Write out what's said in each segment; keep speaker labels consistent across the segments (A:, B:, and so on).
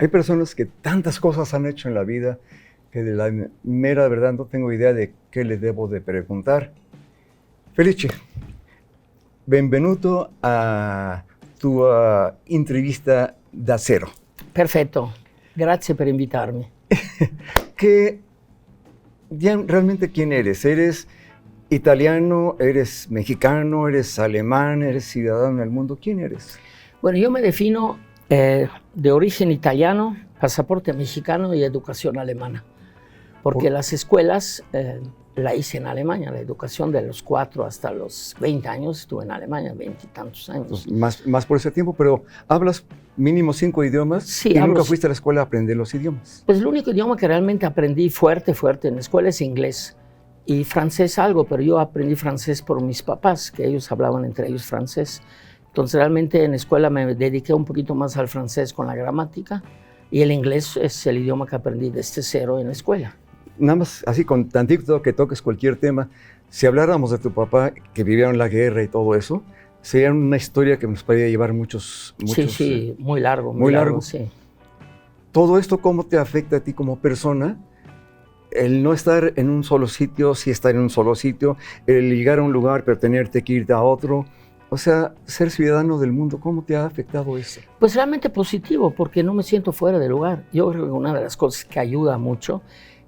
A: Hay personas que tantas cosas han hecho en la vida que de la mera verdad no tengo idea de qué le debo de preguntar. Felice, benvenuto a tua intervista da zero.
B: Perfetto, grazie per invitarmi.
A: ¿Realmente quién eres? ¿Eres italiano? ¿Eres mexicano? ¿Eres alemán? ¿Eres ciudadano del mundo? ¿Quién eres?
B: Bueno, yo me defino de origen italiano, pasaporte mexicano y educación alemana. Porque las escuelas la hice en Alemania, la educación de los 4 hasta los 20 años estuve en Alemania, 20 y tantos años.
A: Más por ese tiempo, pero ¿hablas mínimo 5 idiomas?
B: Sí,
A: ¿Y nunca fuiste a la escuela a aprender los idiomas?
B: Pues el único idioma que realmente aprendí fuerte en la escuela es inglés. Y francés algo, pero yo aprendí francés por mis papás, que ellos hablaban entre ellos francés. Entonces realmente en la escuela me dediqué un poquito más al francés con la gramática, y el inglés es el idioma que aprendí desde cero en la escuela.
A: Nada más así con tantito que toques cualquier tema, si habláramos de tu papá que vivieron la guerra y todo eso, sería una historia que nos podría llevar muchos
B: sí, muy largo. Sí.
A: Todo esto, ¿cómo te afecta a ti como persona? El no estar en un solo sitio, sí estar en un solo sitio, el llegar a un lugar pero tenerte que irte a otro. O sea, ser ciudadano del mundo, ¿cómo te ha afectado eso?
B: Pues realmente positivo, porque no me siento fuera de lugar. Yo creo que una de las cosas que ayuda mucho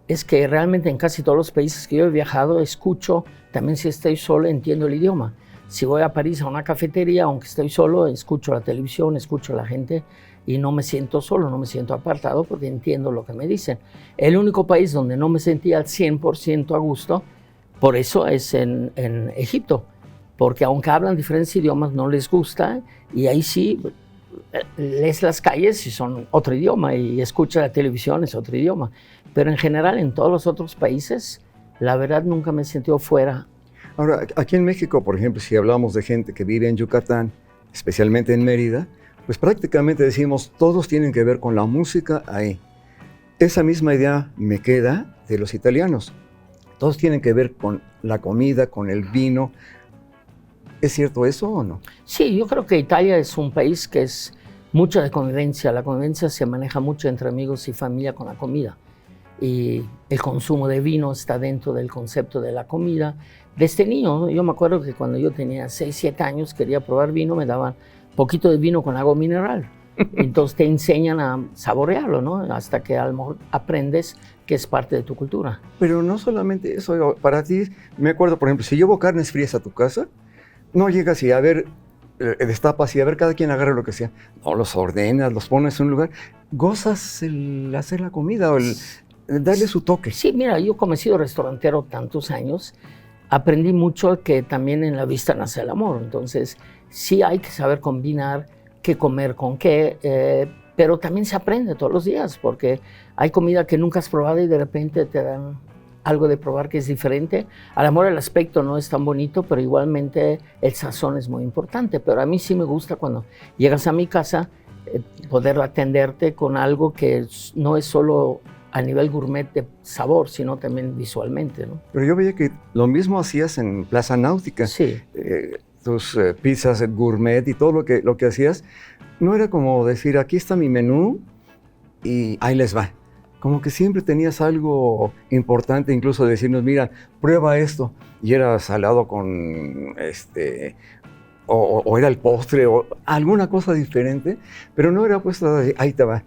B: es que realmente en casi todos los países que yo he viajado escucho, también si estoy solo entiendo el idioma. Si voy a París a una cafetería, aunque estoy solo, escucho la televisión, escucho a la gente y no me siento solo, no me siento apartado porque entiendo lo que me dicen. El único país donde no me sentía al 100% a gusto, por eso es en Egipto, porque aunque hablan diferentes idiomas no les gusta, y ahí sí lees las calles y son otro idioma, y escuchas la televisión es otro idioma. Pero en general, en todos los otros países, la verdad nunca me he sentido fuera.
A: Ahora, aquí en México, por ejemplo, si hablamos de gente que vive en Yucatán, especialmente en Mérida, pues prácticamente decimos, todos tienen que ver con la música ahí. Esa misma idea me queda de los italianos. Todos tienen que ver con la comida, con el vino. ¿Es cierto eso o no?
B: Sí, yo creo que Italia es un país que es mucho de convivencia. La convivencia se maneja mucho entre amigos y familia con la comida. Y el consumo de vino está dentro del concepto de la comida. Desde niño, yo me acuerdo que cuando yo tenía 6, 7 años quería probar vino, me daban poquito de vino con agua mineral. Entonces te enseñan a saborearlo, ¿no? Hasta que a lo mejor aprendes que es parte de tu cultura.
A: Pero no solamente eso, para ti, me acuerdo, por ejemplo, si llevo carnes frías a tu casa, no llegas y a ver, destapas y a ver cada quien agarra lo que sea. No, los ordenas, los pones en un lugar. Gozas el hacer la comida o el darle su toque.
B: Sí, mira, yo como he sido restaurantero tantos años, aprendí mucho que también en la vista nace el amor. Entonces, sí hay que saber combinar qué comer con qué, pero también se aprende todos los días, porque hay comida que nunca has probado y de repente te dan algo de probar que es diferente. A lo mejor el aspecto no es tan bonito, pero igualmente el sazón es muy importante. Pero a mí sí me gusta cuando llegas a mi casa, poder atenderte con algo que no es solo a nivel gourmet de sabor, sino también visualmente, ¿no?
A: Pero yo veía que lo mismo hacías en Plaza Náutica.
B: Sí.
A: Tus pizzas gourmet y todo lo que hacías, no era como decir, aquí está mi menú y ahí les va. Como que siempre tenías algo importante, incluso decirnos, mira, prueba esto. Y era salado con, o era el postre, o alguna cosa diferente, pero no era puesto, ahí te va.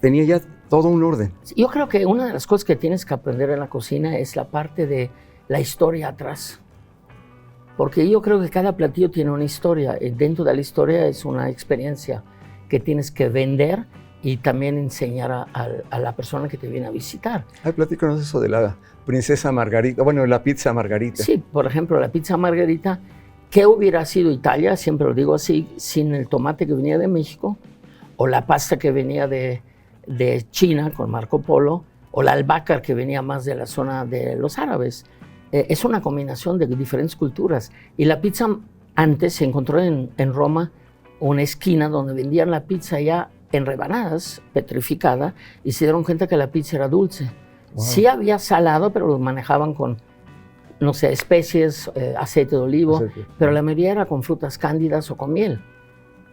A: Tenía ya todo un orden.
B: Yo creo que una de las cosas que tienes que aprender en la cocina es la parte de la historia atrás. Porque yo creo que cada platillo tiene una historia. Dentro de la historia es una experiencia que tienes que vender y también enseñar a la persona que te viene a visitar.
A: Ay, platícanos eso de la princesa Margarita, bueno, la pizza Margarita.
B: Sí, por ejemplo, la pizza Margarita, ¿qué hubiera sido Italia? Siempre lo digo así, sin el tomate que venía de México, o la pasta que venía de China con Marco Polo, o la albahaca que venía más de la zona de los árabes. Es una combinación de diferentes culturas. Y la pizza antes se encontró en Roma una esquina donde vendían la pizza ya en rebanadas, petrificada, y se dieron cuenta que la pizza era dulce. Wow. Sí había salado, pero lo manejaban con, no sé, especies, aceite de olivo, pero la mayoría era con frutas cándidas o con miel.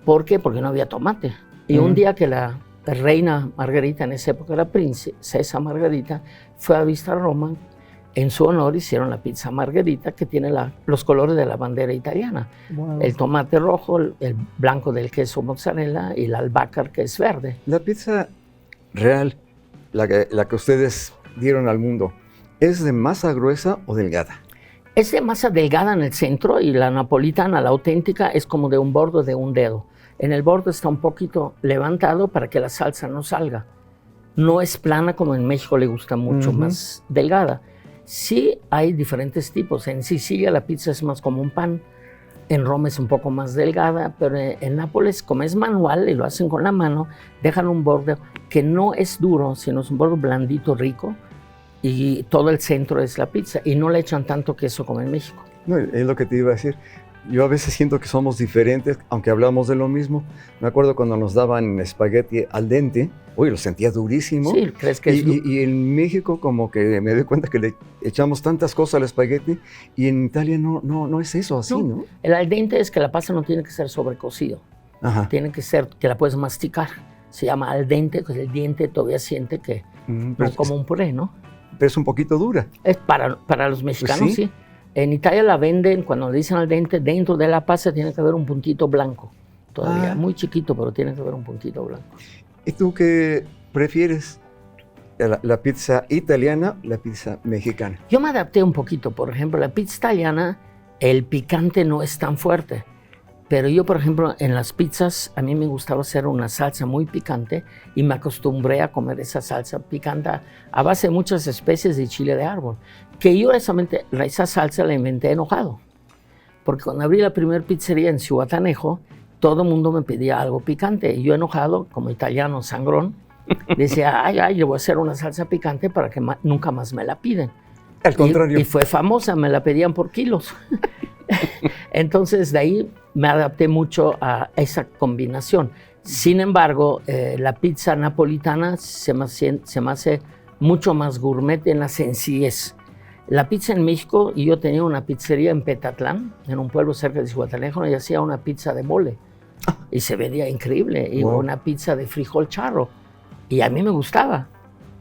B: ¿Por qué? Porque no había tomate. Y un día que la reina Margarita, en esa época era princesa Margarita, fue a visitar Roma. En su honor hicieron la pizza Margherita, que tiene los colores de la bandera italiana. Wow. El tomate rojo, el blanco del queso mozzarella y el albahaca, que es verde.
A: La pizza real, la que ustedes dieron al mundo, ¿es de masa gruesa o delgada?
B: Es de masa delgada en el centro, y la napolitana, la auténtica, es como de un borde de un dedo. En el borde está un poquito levantado para que la salsa no salga. No es plana como en México le gusta mucho, más delgada. Sí hay diferentes tipos. En Sicilia la pizza es más como un pan, en Roma es un poco más delgada, pero en Nápoles, como es manual y lo hacen con la mano, dejan un borde que no es duro, sino es un borde blandito, rico, y todo el centro es la pizza, y no le echan tanto queso como en México.
A: No, es lo que te iba a decir. Yo a veces siento que somos diferentes, aunque hablamos de lo mismo. Me acuerdo cuando nos daban espagueti al dente, uy, lo sentía durísimo.
B: Sí, ¿crees que es
A: y en México como que me doy cuenta que le echamos tantas cosas al espagueti, y en Italia no es eso así, ¿no?
B: El al dente es que la pasta no tiene que ser sobrecocido. Ajá. Tiene que ser que la puedes masticar. Se llama al dente, pues el diente todavía siente que como un puré, ¿no?
A: Pero es un poquito dura.
B: Es para los mexicanos, pues sí. En Italia la venden, cuando le dicen al dente, dentro de la pasta tiene que haber un puntito blanco. Todavía muy chiquito, pero tiene que haber un puntito blanco.
A: ¿Y tú qué prefieres? ¿La pizza italiana o la pizza mexicana?
B: Yo me adapté un poquito. Por ejemplo, la pizza italiana, el picante no es tan fuerte. Pero yo, por ejemplo, en las pizzas, a mí me gustaba hacer una salsa muy picante, y me acostumbré a comer esa salsa picante a base de muchas especies de chile de árbol. Que yo esa salsa la inventé enojado. Porque cuando abrí la primera pizzería en Zihuatanejo, todo el mundo me pedía algo picante. Y yo, enojado, como italiano sangrón, decía, ay, yo voy a hacer una salsa picante para que nunca más me la piden.
A: Al contrario.
B: Y fue famosa, me la pedían por kilos. Entonces, de ahí me adapté mucho a esa combinación. Sin embargo, la pizza napolitana se me hace mucho más gourmet en la sencillez. La pizza en México, y yo tenía una pizzería en Petatlán, en un pueblo cerca de Zihuatanejo, y hacía una pizza de mole. Y se veía increíble. Y una pizza de frijol charro. Y a mí me gustaba.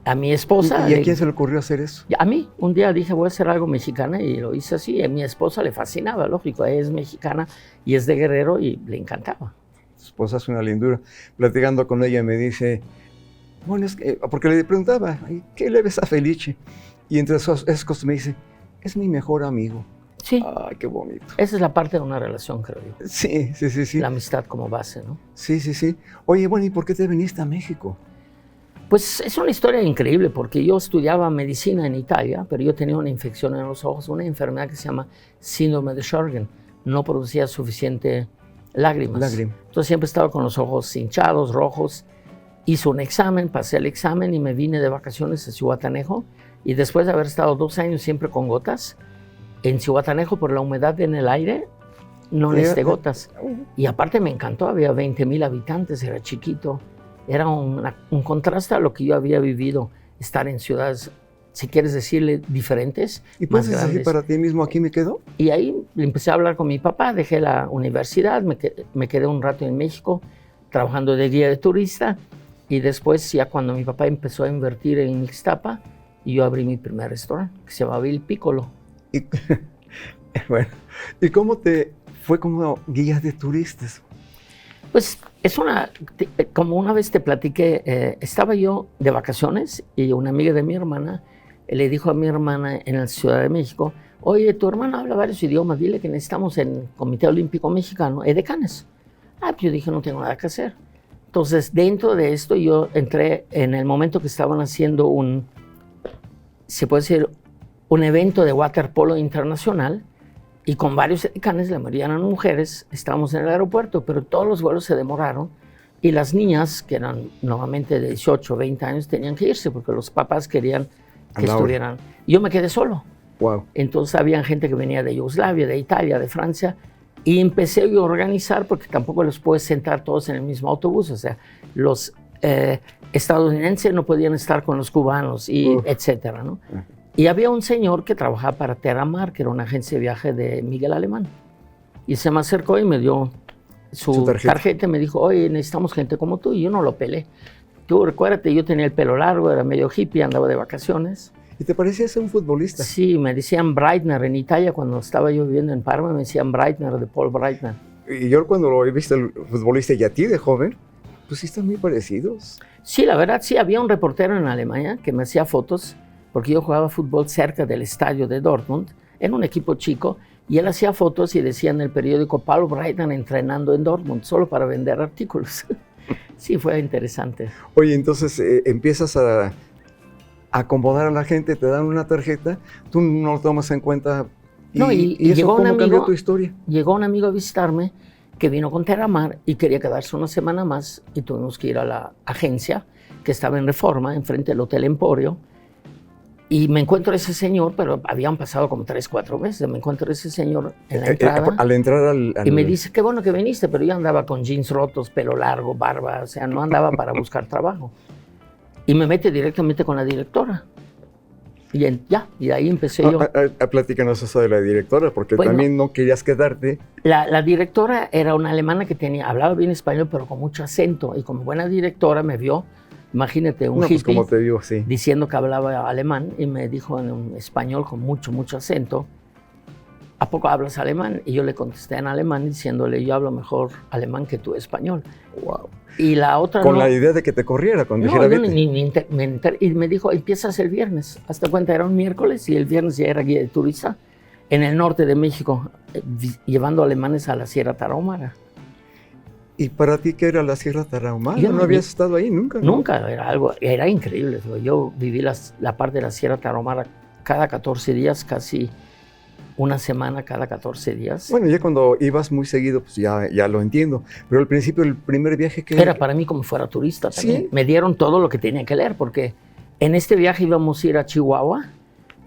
B: A mi esposa...
A: ¿Y a quién se le ocurrió hacer eso?
B: A mí. Un día dije, voy a hacer algo mexicana, y lo hice así. A mi esposa le fascinaba, lógico. Ella es mexicana y es de Guerrero, y le encantaba.
A: Tu esposa es una lindura. Platicando con ella me dice, bueno, es que... Porque le preguntaba, ¿qué le ves a Felice? Y entre esas cosas me dice, es mi mejor amigo.
B: Sí.
A: Ay, qué bonito.
B: Esa es la parte de una relación, creo yo.
A: Sí.
B: La amistad como base, ¿no?
A: Sí. Oye, bueno, ¿y por qué te viniste a México?
B: Pues es una historia increíble, porque yo estudiaba medicina en Italia, pero yo tenía una infección en los ojos, una enfermedad que se llama síndrome de Sjögren. No producía suficiente lágrimas. Entonces siempre estaba con los ojos hinchados, rojos. Hice un examen, pasé el examen y me vine de vacaciones a Zihuatanejo. Y después de haber estado 2 años siempre con gotas, en Zihuatanejo, por la humedad en el aire, no necesité gotas. Y aparte me encantó, había 20,000 habitantes, era chiquito. Era un contraste a lo que yo había vivido, estar en ciudades, si quieres decirle, diferentes,
A: ¿Y puedes decir para ti mismo, aquí me quedo?
B: Y ahí empecé a hablar con mi papá, dejé la universidad, me quedé un rato en México, trabajando de guía de turista, y después, ya cuando mi papá empezó a invertir en Ixtapa, yo abrí mi primer restaurante, que se llamaba Il Piccolo.
A: Bueno, ¿y cómo te fue como guía de turistas?
B: Pues como una vez te platiqué, estaba yo de vacaciones, y una amiga de mi hermana le dijo a mi hermana en la Ciudad de México, oye, tu hermana habla varios idiomas, dile que necesitamos en el Comité Olímpico Mexicano edecanes. Pues yo dije, no tengo nada que hacer. Entonces, dentro de esto, yo entré en el momento que estaban haciendo se puede decir, un evento de waterpolo internacional, y con varios edecanes, la mayoría eran mujeres. Estábamos en el aeropuerto, pero todos los vuelos se demoraron, y las niñas, que eran normalmente de 18 o 20 años, tenían que irse porque los papás querían que estuvieran. Yo me quedé solo.
A: Wow.
B: Entonces había gente que venía de Yugoslavia, de Italia, de Francia, y empecé a organizar, porque tampoco los puedes sentar todos en el mismo autobús. O sea, los estadounidenses no podían estar con los cubanos, y etcétera, ¿no? Y había un señor que trabajaba para Terramar, que era una agencia de viaje de Miguel Alemán. Y se me acercó y me dio su tarjeta y me dijo, oye, necesitamos gente como tú. Y yo no lo pelé. Tú recuérdate, yo tenía el pelo largo, era medio hippie, andaba de vacaciones.
A: ¿Y te parecías un futbolista?
B: Sí, me decían Breitner en Italia, cuando estaba yo viviendo en Parma, me decían Breitner, de Paul Breitner.
A: Y yo cuando lo he visto el futbolista y a ti de joven, pues sí están muy parecidos.
B: Sí, la verdad, sí, había un reportero en Alemania que me hacía fotos, porque yo jugaba fútbol cerca del estadio de Dortmund, en un equipo chico, y él hacía fotos y decía en el periódico Paul Breitner entrenando en Dortmund, solo para vender artículos. Sí, fue interesante.
A: Oye, entonces empiezas a acomodar a la gente, te dan una tarjeta, tú no lo tomas en cuenta.
B: No, y
A: eso,
B: llegó un
A: ¿cómo
B: amigo,
A: cambió tu historia?
B: Llegó un amigo a visitarme que vino con Terramar y quería quedarse una semana más y tuvimos que ir a la agencia que estaba en Reforma, enfrente del Hotel Emporio, y me encuentro a ese señor, pero habían pasado como 3, 4 meses, me encuentro a ese señor en la entrada.
A: Al entrar
B: Y me dice, qué bueno que viniste, pero yo andaba con jeans rotos, pelo largo, barba, o sea, no andaba para buscar trabajo. Y me mete directamente con la directora. Y y de ahí empecé yo.
A: Platícanos eso de la directora, porque
B: Bueno,
A: también no querías quedarte.
B: La directora era una alemana que hablaba bien español, pero con mucho acento. Y como buena directora me vio, imagínate, un hippie,
A: pues como te digo, sí.
B: diciendo que hablaba alemán, y me dijo en un español con mucho, mucho acento, ¿a poco hablas alemán? Y yo le contesté en alemán diciéndole, yo hablo mejor alemán que tú español.
A: Wow.
B: Y la otra
A: Con la idea de que te corriera cuando dijera vete.
B: Y me dijo, empiezas el viernes. Hasta cuenta, era un miércoles y el viernes ya era guía de turista en el norte de México, llevando alemanes a la Sierra Tarahumara.
A: ¿Y para ti qué era la Sierra Tarahumara?
B: Yo
A: ¿No habías estado ahí nunca? ¿no?
B: Nunca, era increíble. Yo viví la parte de la Sierra Tarahumara cada 14 días, casi una semana cada 14 días.
A: Bueno, ya cuando ibas muy seguido, pues ya lo entiendo. Pero al principio, el primer viaje que...
B: Era para mí como fuera turista también.
A: ¿Sí?
B: Me dieron todo lo que tenía que leer, porque en este viaje íbamos a ir a Chihuahua,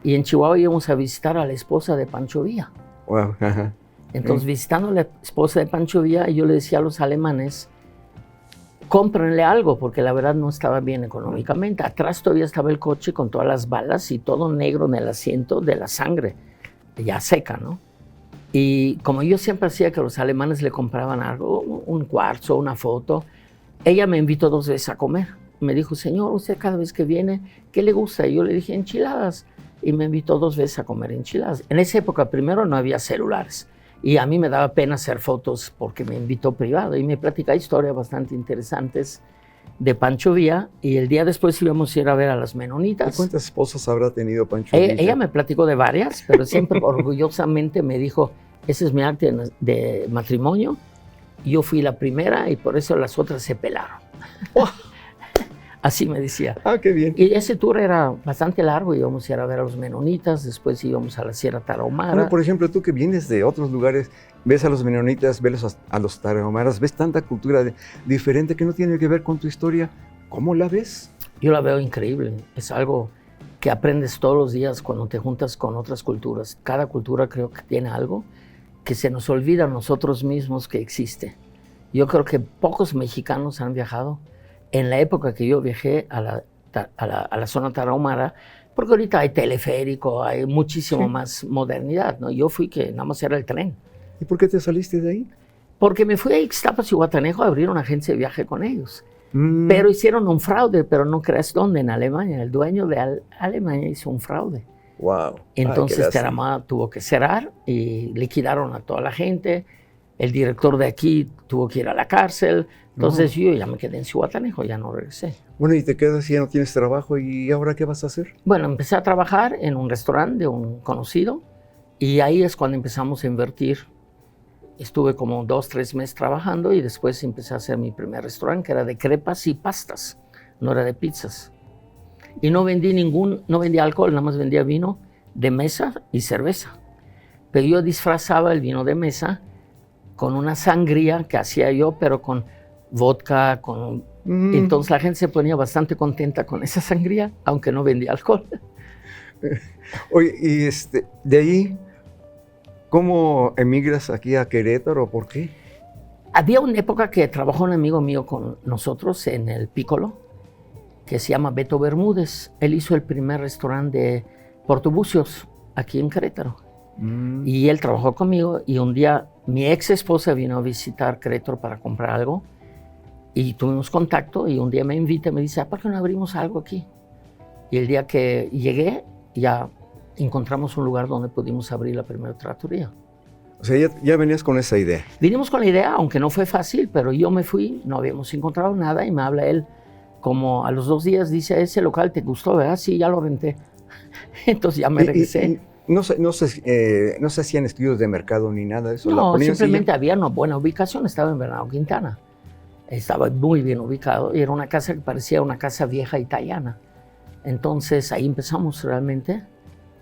B: y en Chihuahua íbamos a visitar a la esposa de Pancho Villa.
A: Wow, ajá.
B: Entonces, visitando a la esposa de Pancho Villa, yo le decía a los alemanes, cómprenle algo, porque la verdad no estaba bien económicamente. Atrás todavía estaba el coche con todas las balas y todo negro en el asiento de la sangre, ya seca, ¿no? Y como yo siempre hacía que los alemanes le compraban algo, un cuarzo, una foto, ella me invitó 2 veces a comer. Me dijo, señor, usted cada vez que viene, ¿qué le gusta? Y yo le dije, enchiladas. Y me invitó 2 veces a comer enchiladas. En esa época, primero, no había celulares. Y a mí me daba pena hacer fotos porque me invitó privado. Y me platicaba historias bastante interesantes de Pancho Villa. Y el día después íbamos a ir a ver a las menonitas.
A: ¿Y cuántas esposas habrá tenido Pancho Villa?
B: Ella me platicó de varias, pero siempre orgullosamente me dijo, ese es mi acta de matrimonio. Yo fui la primera y por eso las otras se pelaron.
A: Oh.
B: Así me decía.
A: Ah, qué bien.
B: Y ese tour era bastante largo, íbamos a ir a ver a los menonitas, después íbamos a la Sierra Tarahumara.
A: Bueno, por ejemplo, tú que vienes de otros lugares, ves a los menonitas, ves a los tarahumaras, ves tanta cultura diferente que no tiene que ver con tu historia. ¿Cómo la ves?
B: Yo la veo increíble, es algo que aprendes todos los días cuando te juntas con otras culturas. Cada cultura creo que tiene algo que se nos olvida a nosotros mismos que existe. Yo creo que pocos mexicanos han viajado. En la época que yo viajé a la zona tarahumara, porque ahorita hay teleférico, hay muchísimo más modernidad, ¿no? Yo fui que nada más era el tren.
A: ¿Y por qué te saliste de ahí?
B: Porque me fui a Ixtapas y Guatanejo a abrir una agencia de viaje con ellos. Pero hicieron un fraude, pero no creas dónde, en Alemania. El dueño de Alemania hizo un fraude.
A: Wow.
B: Entonces Terramar tuvo que cerrar y liquidaron a toda la gente. El director de aquí tuvo que ir a la cárcel. Entonces yo ya me quedé en Zihuatanejo, ya no regresé.
A: Bueno, y te quedas y ya no tienes trabajo, ¿y ahora qué vas a hacer?
B: Bueno, empecé a trabajar en un restaurante de un conocido y ahí es cuando empezamos a invertir. Estuve como 2, 3 meses trabajando y después empecé a hacer mi primer restaurante, que era de crepas y pastas, no era de pizzas. Y no vendí alcohol, nada más vendía vino de mesa y cerveza. Pero yo disfrazaba el vino de mesa con una sangría que hacía yo, pero con vodka, Entonces la gente se ponía bastante contenta con esa sangría, aunque no vendía alcohol.
A: Oye, y de ahí, ¿cómo emigras aquí a Querétaro? ¿Por qué?
B: Había una época que trabajó un amigo mío con nosotros en el Piccolo, que se llama Beto Bermúdez. Él hizo el primer restaurante de portubucios aquí en Querétaro. Y él trabajó conmigo y un día mi ex esposa vino a visitar Querétaro para comprar algo y tuvimos contacto y un día me invita y me dice, ¿por qué no abrimos algo aquí? Y el día que llegué ya encontramos un lugar donde pudimos abrir la primera trattoria.
A: O sea, ya venías con esa idea.
B: Vinimos con la idea, aunque no fue fácil, pero yo me fui, no habíamos encontrado nada y me habla él como a los 2 días, dice, ese local te gustó, ¿verdad? Sí, ya lo renté. Entonces ya me regresé.
A: No se hacían estudios de mercado ni nada de eso.
B: No, simplemente había una buena ubicación, estaba en Bernardo Quintana. Estaba muy bien ubicado y era una casa que parecía una casa vieja italiana. Entonces ahí empezamos realmente.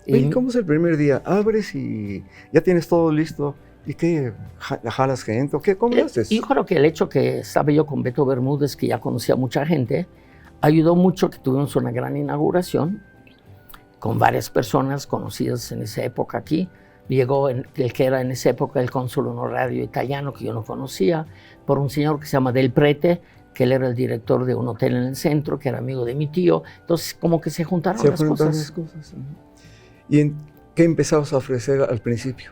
A: ¿Y cómo es el primer día? Abres y ya tienes todo listo. ¿Y qué? ¿Jalas gente o qué? ¿Cómo lo haces?
B: Yo creo que el hecho que estaba yo con Beto Bermúdez, que ya conocía a mucha gente, ayudó mucho que tuvimos una gran inauguración con varias personas conocidas en esa época aquí. Llegó el que era en esa época el cónsul honorario italiano, que yo no conocía, por un señor que se llama Del Prete, que él era el director de un hotel en el centro, que era amigo de mi tío. Entonces, como que se juntaron las cosas.
A: ¿Y en qué empezabas a ofrecer al principio?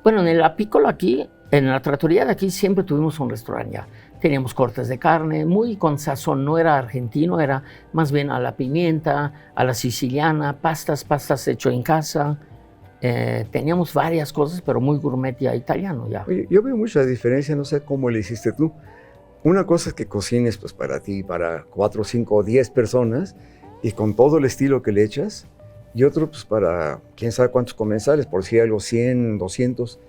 B: Bueno, en el Apícola aquí, en la trattoria de aquí, siempre tuvimos un restaurante ya. Teníamos cortes de carne, muy con sazón, no era argentino, era más bien a la pimienta, a la siciliana, pastas hecho en casa. Teníamos varias cosas, pero muy gourmet ya italiano ya.
A: Oye, yo veo mucha diferencia, no sé cómo le hiciste tú. Una cosa es que cocines pues para ti, para 4, 5 o 10 personas, y con todo el estilo que le echas, y otro pues para quién sabe cuántos comensales, por si algo 100, 200.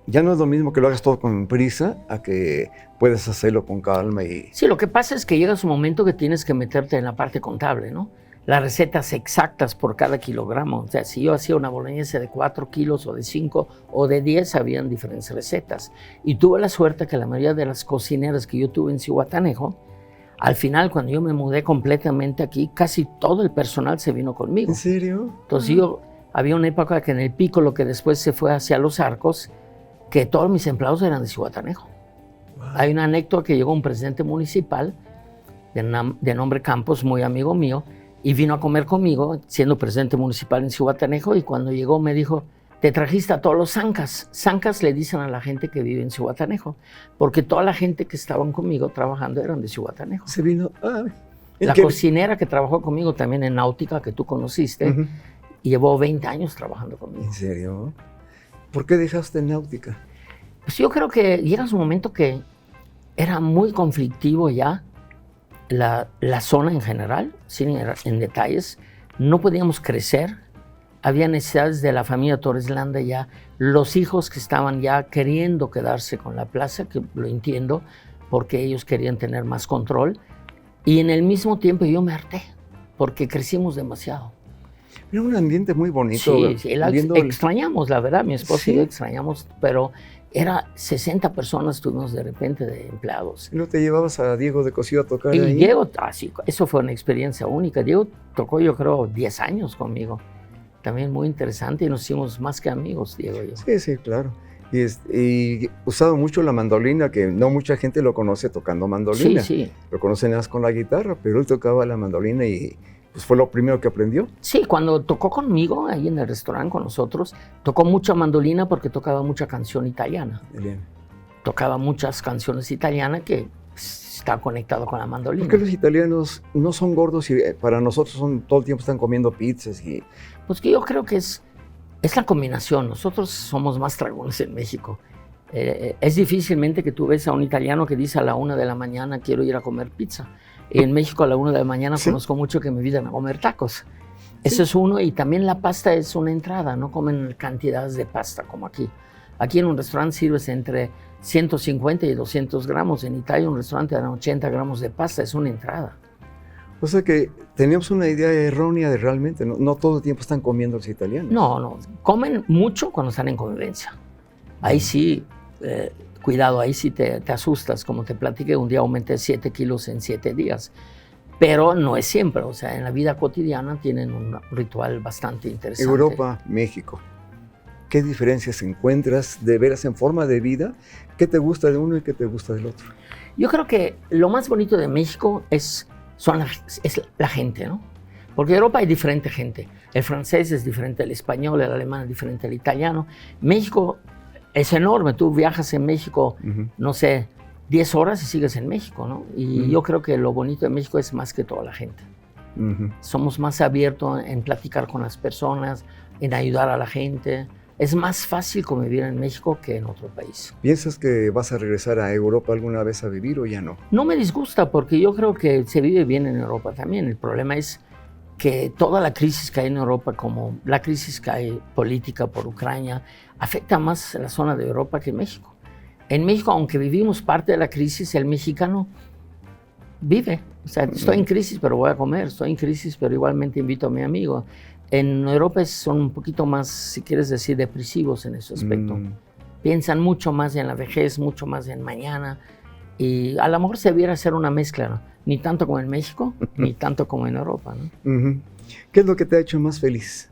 A: Ya no es lo mismo que lo hagas todo con prisa, a que puedes hacerlo con calma y...
B: Sí, lo que pasa es que llega un momento que tienes que meterte en la parte contable, ¿no? Las recetas exactas por cada kilogramo. O sea, si yo hacía una boloñesa de 4 kilos o de 5 o de 10, habían diferentes recetas. Y tuve la suerte que la mayoría de las cocineras que yo tuve en Zihuatanejo, al final, cuando yo me mudé completamente aquí, casi todo el personal se vino conmigo.
A: ¿En serio?
B: Entonces había una época que en el Piccolo, que después se fue hacia Los Arcos, que todos mis empleados eran de Zihuatanejo. Wow. Hay una anécdota que llegó un presidente municipal de nombre Campos, muy amigo mío, y vino a comer conmigo, siendo presidente municipal en Zihuatanejo, y cuando llegó me dijo, te trajiste a todos los zancas. Zancas le dicen a la gente que vive en Zihuatanejo, porque toda la gente que estaban conmigo trabajando eran de Zihuatanejo.
A: Se vino...
B: La cocinera que trabajó conmigo también en Náutica, que tú conociste, y llevó 20 años trabajando conmigo.
A: ¿En serio? ¿Por qué dejaste Náutica?
B: Pues yo creo que llega un momento que era muy conflictivo ya la zona en general, sin ir en detalles. No podíamos crecer. Había necesidades de la familia Torres Landa ya. Los hijos que estaban ya queriendo quedarse con la plaza, que lo entiendo, porque ellos querían tener más control. Y en el mismo tiempo yo me harté, porque crecimos demasiado.
A: Era un ambiente muy bonito.
B: Sí, extrañamos, la verdad, mi esposa y yo extrañamos, pero era 60 personas tuvimos de repente de empleados.
A: ¿Y no te llevabas a Diego de Cosío a tocar
B: y
A: ahí?
B: Diego, sí, eso fue una experiencia única. Diego tocó, yo creo, 10 años conmigo. También muy interesante y nos hicimos más que amigos, Diego y yo.
A: Sí, claro. Y usado mucho la mandolina, que no mucha gente lo conoce tocando mandolina.
B: Sí.
A: Lo conocen más con la guitarra, pero él tocaba la mandolina y pues fue lo primero que aprendió.
B: Sí, cuando tocó conmigo ahí en el restaurante con nosotros, tocó mucha mandolina porque tocaba mucha canción italiana.
A: Bien.
B: Tocaba muchas canciones italianas que está conectado con la mandolina.
A: ¿Por qué los italianos no son gordos y para nosotros todo el tiempo están comiendo pizzas?
B: Pues que yo creo que es la combinación. Nosotros somos más dragones en México. Es difícilmente que tú ves a un italiano que dice a la 1 de la mañana quiero ir a comer pizza. En México a la 1 de la mañana conozco mucho que me invitan a comer tacos. Eso es uno, y también la pasta es una entrada, no comen cantidades de pasta como aquí. Aquí en un restaurante sirves entre 150 y 200 gramos. En Italia un restaurante dan 80 gramos de pasta, es una entrada.
A: O sea que teníamos una idea errónea de realmente, no todo el tiempo están comiendo los italianos.
B: No, comen mucho cuando están en convivencia. Ahí sí, cuidado, ahí sí te asustas. Como te platiqué, un día aumenté 7 kilos en 7 días. Pero no es siempre, o sea, en la vida cotidiana tienen un ritual bastante interesante.
A: Europa, México. ¿Qué diferencias encuentras de veras en forma de vida? ¿Qué te gusta de uno y qué te gusta del otro?
B: Yo creo que lo más bonito de México es la gente, ¿no? Porque en Europa hay diferente gente. El francés es diferente al español, el alemán es diferente al italiano. México es enorme. Tú viajas en México, no sé, 10 horas y sigues en México, ¿no? Y yo creo que lo bonito de México es más que toda la gente. Somos más abiertos en platicar con las personas, en ayudar a la gente. Es más fácil convivir en México que en otro país.
A: ¿Piensas que vas a regresar a Europa alguna vez a vivir o ya no?
B: No me disgusta porque yo creo que se vive bien en Europa también. El problema es que toda la crisis que hay en Europa, como la crisis que hay política por Ucrania, afecta más a la zona de Europa que en México. En México, aunque vivimos parte de la crisis, el mexicano vive. O sea, estoy en crisis, pero voy a comer. Estoy en crisis, pero igualmente invito a mi amigo. En Europa son un poquito más, si quieres decir, depresivos en ese aspecto. Piensan mucho más en la vejez, mucho más en mañana. Y a lo mejor se debiera hacer una mezcla, ¿no? Ni tanto como en México, ni tanto como en Europa, ¿no?
A: ¿Qué es lo que te ha hecho más feliz?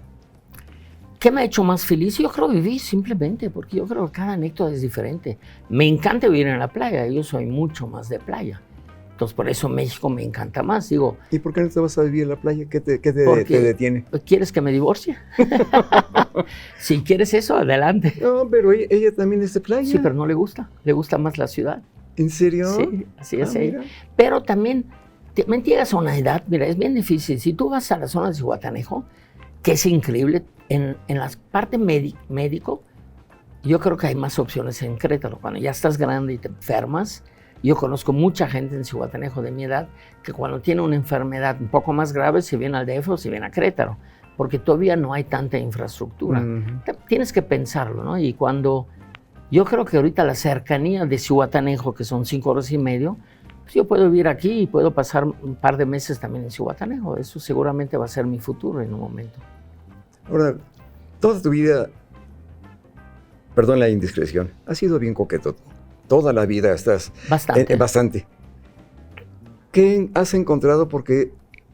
B: ¿Qué me ha hecho más feliz? Yo creo vivir simplemente, porque yo creo que cada anécdota es diferente. Me encanta vivir en la playa, yo soy mucho más de playa. Entonces, por eso México me encanta más. Digo,
A: ¿y por qué no te vas a vivir en la playa? ¿Qué te detiene?
B: ¿Quieres que me divorcie? Si quieres eso, adelante.
A: No, pero ella también es de playa.
B: Sí, pero no le gusta más la ciudad.
A: ¿En serio?
B: Sí, así es ella. Pero también, me llegas a una edad, mira, es bien difícil. Si tú vas a la zona de Zihuatanejo, que es increíble, en la parte médico, yo creo que hay más opciones en Querétaro. Cuando ya estás grande y te enfermas, yo conozco mucha gente en Zihuatanejo de mi edad que cuando tiene una enfermedad un poco más grave se viene al DF o se viene a Querétaro, porque todavía no hay tanta infraestructura. Tienes que pensarlo, ¿no? Y cuando yo creo que ahorita la cercanía de Zihuatanejo, que son 5 horas y media, pues yo puedo vivir aquí y puedo pasar un par de meses también en Zihuatanejo. Eso seguramente va a ser mi futuro en un momento.
A: Ahora, toda tu vida, perdón la indiscreción, has sido bien coqueto. Toda la vida estás...
B: Bastante.
A: Bastante. ¿Qué has encontrado? Porque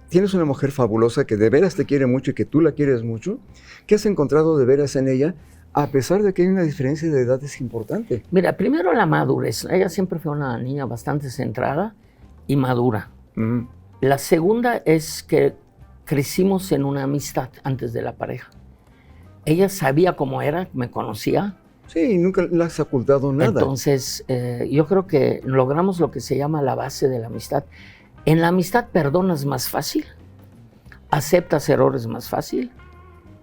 A: tienes una mujer fabulosa que de veras te quiere mucho y que tú la quieres mucho. ¿Qué has encontrado de veras en ella, a pesar de que hay una diferencia de edades importante?
B: Mira, primero la madurez. Ella siempre fue una niña bastante centrada y madura. La segunda es que crecimos en una amistad antes de la pareja. Ella sabía cómo era, me conocía.
A: Sí, nunca le has ocultado nada.
B: Entonces, yo creo que logramos lo que se llama la base de la amistad. En la amistad perdonas más fácil, aceptas errores más fácil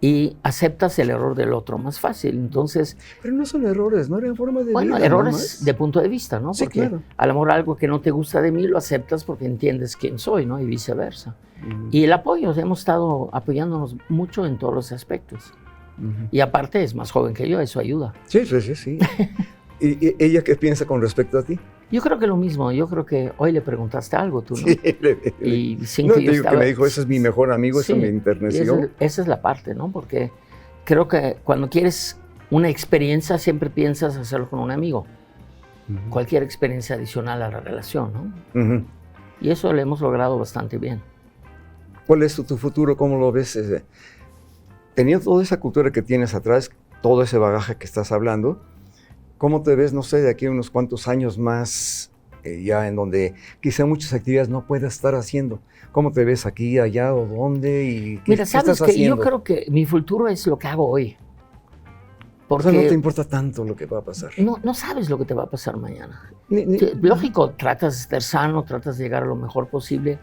B: y aceptas el error del otro más fácil. Entonces,
A: pero no son errores, no eran forma de vida.
B: Bueno, errores de punto de vista, ¿no?
A: Sí,
B: porque
A: claro.
B: A lo mejor algo que no te gusta de mí lo aceptas porque entiendes quién soy, ¿no? Y viceversa. Y el apoyo, hemos estado apoyándonos mucho en todos los aspectos. Y aparte es más joven que yo, eso ayuda.
A: Sí. ¿Y ella qué piensa con respecto a ti?
B: Yo creo que lo mismo. Yo creo que hoy le preguntaste algo, tú, ¿no?
A: Sí,
B: y sin
A: no,
B: que
A: te
B: yo
A: digo
B: estaba...
A: que me dijo, ese es mi mejor amigo,
B: Sí,
A: eso me enterneció.
B: Esa es la parte, ¿no? Porque creo que cuando quieres una experiencia, siempre piensas hacerlo con un amigo. Cualquier experiencia adicional a la relación, ¿no? Y eso lo hemos logrado bastante bien.
A: ¿Cuál es tu futuro? ¿Cómo lo ves? Teniendo toda esa cultura que tienes atrás, todo ese bagaje que estás hablando, ¿cómo te ves, no sé, de aquí a unos cuantos años más, ya en donde quizá muchas actividades no puedas estar haciendo? ¿Cómo te ves aquí, allá o dónde? Y
B: Mira,
A: ¿qué
B: sabes
A: estás
B: que
A: haciendo?
B: yo creo que mi futuro es lo que hago hoy.
A: Porque, o sea, no te importa tanto lo que va a pasar.
B: No sabes lo que te va a pasar mañana.
A: Ni-
B: Lógico, tratas de estar sano, tratas de llegar a lo mejor posible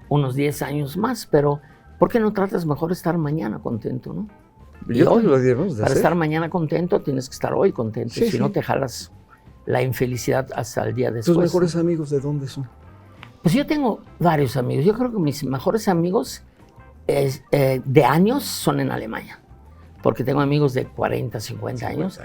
B: unos 10 años más, pero ¿por qué no tratas mejor estar mañana contento, no?
A: Yo
B: hoy,
A: lo debemos de
B: para
A: hacer.
B: estar mañana contento, tienes que estar hoy contento.
A: Sí,
B: si no,
A: sí.
B: te jalas la infelicidad hasta el día después.
A: ¿Tus mejores amigos de dónde son?
B: Pues yo tengo varios amigos. Yo creo que mis mejores amigos de años son en Alemania, porque tengo amigos de 40, 50 años.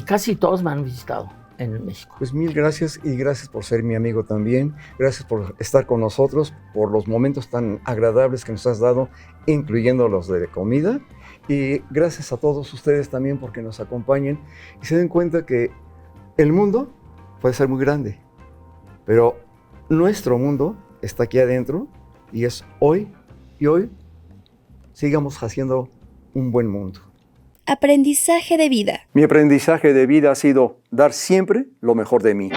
B: Casi todos me han visitado en México.
A: Pues mil gracias y gracias por ser mi amigo también. Gracias por estar con nosotros, por los momentos tan agradables que nos has dado, incluyendo los de comida. Y gracias a todos ustedes también porque nos acompañen y se den cuenta que el mundo puede ser muy grande, pero nuestro mundo está aquí adentro y es hoy, y hoy sigamos haciendo un buen mundo.
C: Aprendizaje de vida.
A: Mi aprendizaje de vida ha sido dar siempre lo mejor de mí.